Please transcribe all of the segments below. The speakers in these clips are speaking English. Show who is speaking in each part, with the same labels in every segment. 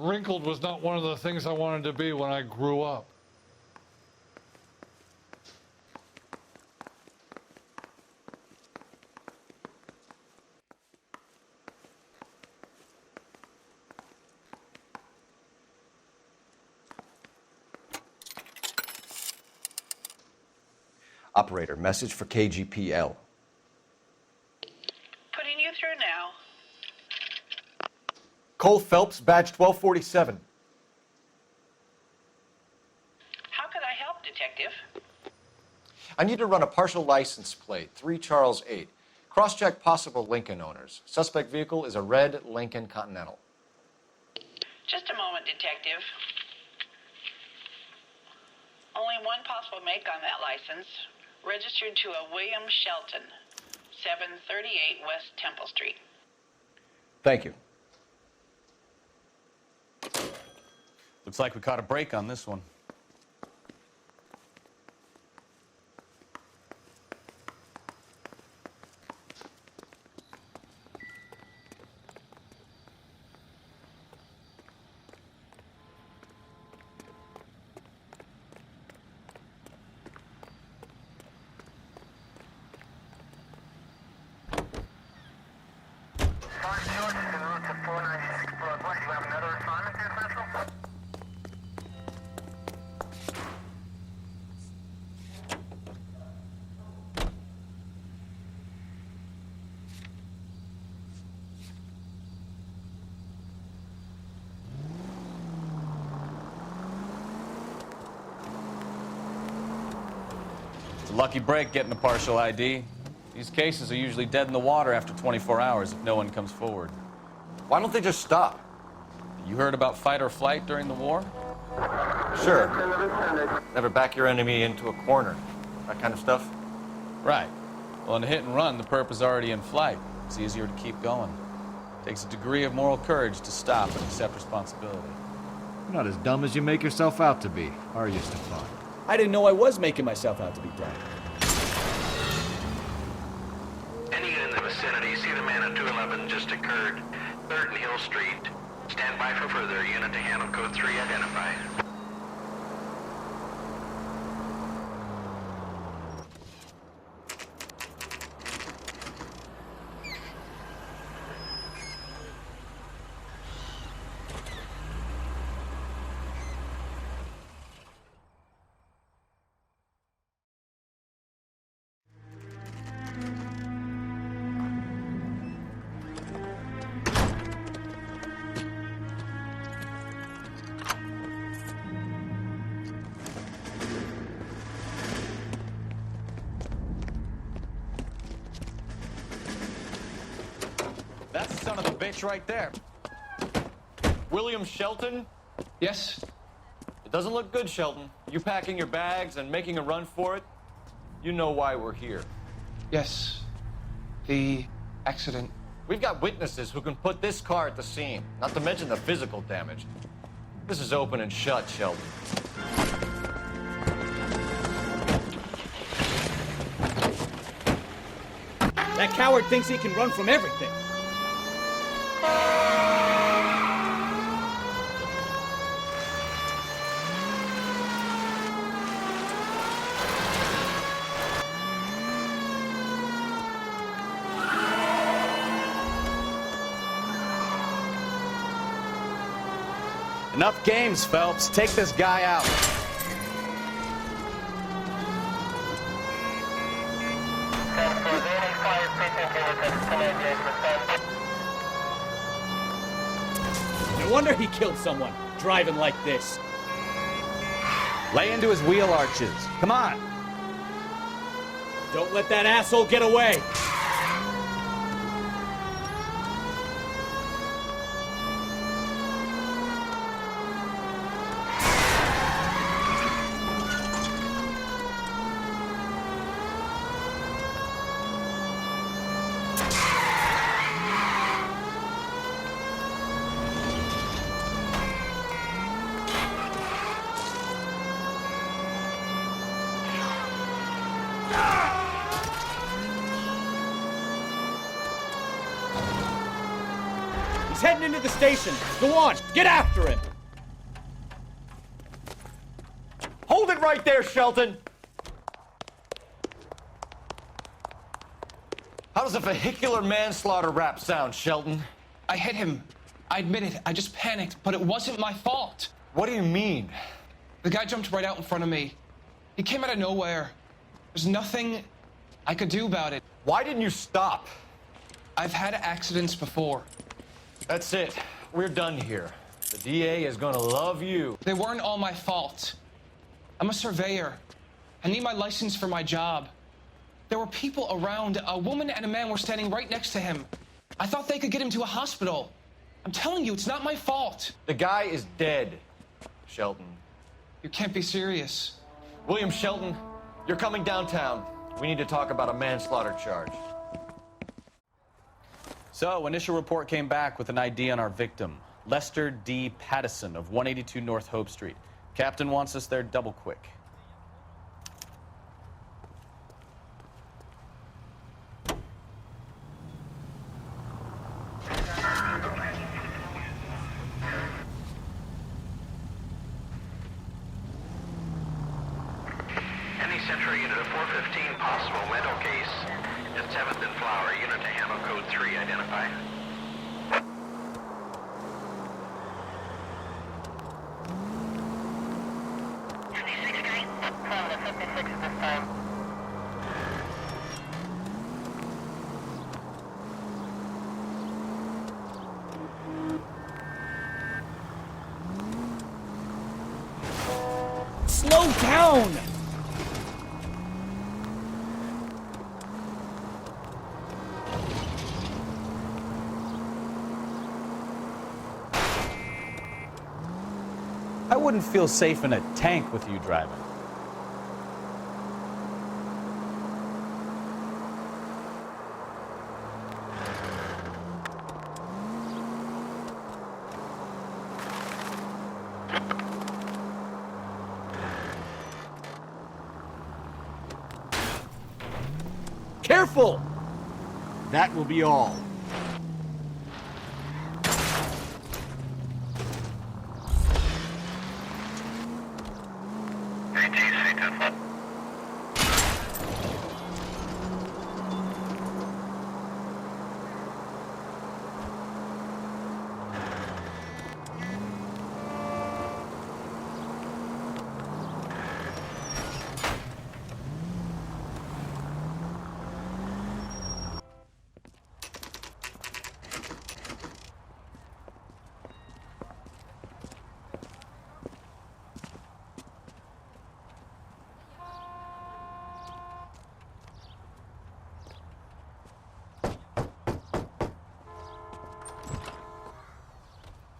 Speaker 1: Wrinkled was not one of the things I wanted to be when I grew up.
Speaker 2: Operator, message for KGPL.
Speaker 3: Putting you through now.
Speaker 2: Cole Phelps, badge 1247.
Speaker 3: How could I help, Detective?
Speaker 2: I need to run a partial license plate, 3 Charles 8. Cross-check possible Lincoln owners. Suspect vehicle is a red Lincoln Continental.
Speaker 3: Just a moment, Detective. Only one possible make on that license. Registered to a William Shelton, 738 West Temple Street.
Speaker 2: Thank you.
Speaker 4: Looks like we caught a break on this one. It's a lucky break getting a partial ID. These cases are usually dead in the water after 24 hours if no one comes forward.
Speaker 2: Why don't they just stop?
Speaker 4: You heard about fight or flight during the war?
Speaker 2: Sure. Never back your enemy into a corner. That kind of stuff?
Speaker 4: Right. Well, in a hit and run, the perp is already in flight. It's easier to keep going. Takes a degree of moral courage to stop and accept responsibility.
Speaker 5: You're not as dumb as you make yourself out to be, are you, Stefan?
Speaker 6: I didn't know I was making myself out to be dumb.
Speaker 7: Any unit in the vicinity, see the man at 211 just occurred. 3rd and Hill Street. Stand by for further. Unit to handle code 3 identified.
Speaker 4: That's the son of a bitch right there.
Speaker 2: William Shelton?
Speaker 1: Yes?
Speaker 2: It doesn't look good, Shelton. You packing your bags and making a run for it? You know why we're here.
Speaker 1: Yes. The accident.
Speaker 2: We've got witnesses who can put this car at the scene, not to mention the physical damage. This is open and shut, Shelton.
Speaker 6: That coward thinks he can run from everything.
Speaker 4: Enough games, Phelps. Take this guy out.
Speaker 6: No wonder he killed someone, driving like this.
Speaker 4: Lay into his wheel arches. Come on.
Speaker 6: Don't let that asshole get away. He's heading into the station. Go on, get after him.
Speaker 2: Hold it right there, Shelton! How does a vehicular manslaughter rap sound, Shelton?
Speaker 8: I hit him. I admit it. I just panicked, but it wasn't my fault.
Speaker 2: What do you mean?
Speaker 8: The guy jumped right out in front of me. He came out of nowhere. There's nothing I could do about it.
Speaker 2: Why didn't you stop?
Speaker 8: I've had accidents before.
Speaker 2: That's it. We're done here. The DA is gonna love you.
Speaker 8: They weren't all my fault. I'm a surveyor. I need my license for my job. There were people around. A woman and a man were standing right next to him. I thought they could get him to a hospital. I'm telling you, it's not my fault.
Speaker 2: The guy is dead, Shelton.
Speaker 8: You can't be serious.
Speaker 2: William Shelton, you're coming downtown. We need to talk about a manslaughter charge.
Speaker 4: So, initial report came back with an ID on our victim, Lester D. Pattison of 182 North Hope Street. Captain wants us there double quick.
Speaker 7: Any Central unit of 415 possible mental case at 7th and Flower. Unit to handle code 3. Identify.
Speaker 6: Slow down!
Speaker 4: I wouldn't feel safe in a tank with you driving.
Speaker 6: Careful!
Speaker 5: That will be all.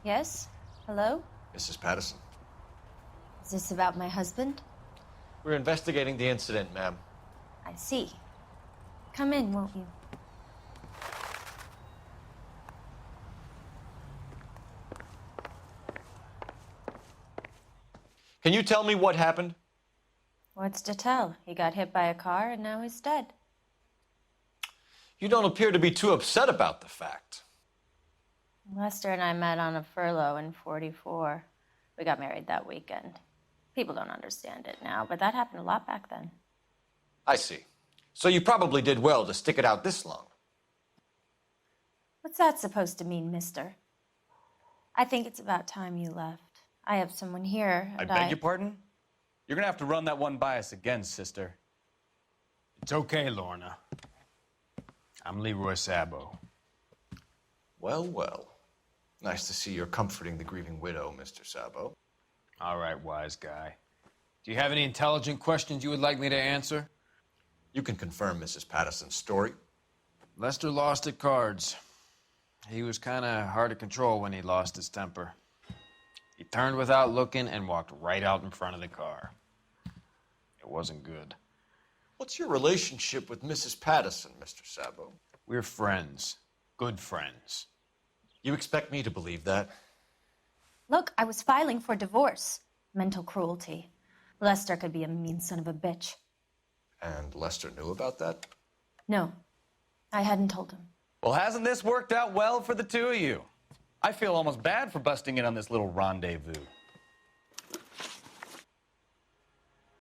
Speaker 9: Yes? Hello?
Speaker 2: Mrs. Pattison.
Speaker 9: Is this about my husband?
Speaker 2: We're investigating the incident, ma'am.
Speaker 9: I see. Come in, won't you?
Speaker 2: Can you tell me what happened?
Speaker 9: What's to tell? He got hit by a car and now he's dead.
Speaker 2: You don't appear to be too upset about the fact.
Speaker 9: Lester and I met on a furlough in '44. We got married that weekend. People don't understand it now, but that happened a lot back then.
Speaker 2: I see. So you probably did well to stick it out this long.
Speaker 9: What's that supposed to mean, mister? I think it's about time you left. I have someone here,
Speaker 4: I
Speaker 9: and
Speaker 4: beg your pardon? You're gonna have to run that one by us again, sister.
Speaker 10: It's okay, Lorna. I'm Leroy Sabo.
Speaker 2: Well, well. Nice to see you're comforting the grieving widow, Mr. Sabo.
Speaker 10: All right, wise guy. Do you have any intelligent questions you would like me to answer?
Speaker 2: You can confirm Mrs. Pattison's story.
Speaker 10: Lester lost at cards. He was kind of hard to control when he lost his temper. He turned without looking and walked right out in front of the car. It wasn't good.
Speaker 2: What's your relationship with Mrs. Pattison, Mr. Sabo?
Speaker 10: We're friends. Good friends.
Speaker 2: You expect me to believe that?
Speaker 9: Look, I was filing for divorce. Mental cruelty. Lester could be a mean son of a bitch.
Speaker 2: And Lester knew about that?
Speaker 9: No, I hadn't told him.
Speaker 4: Well, hasn't this worked out well for the two of you? I feel almost bad for busting in on this little rendezvous.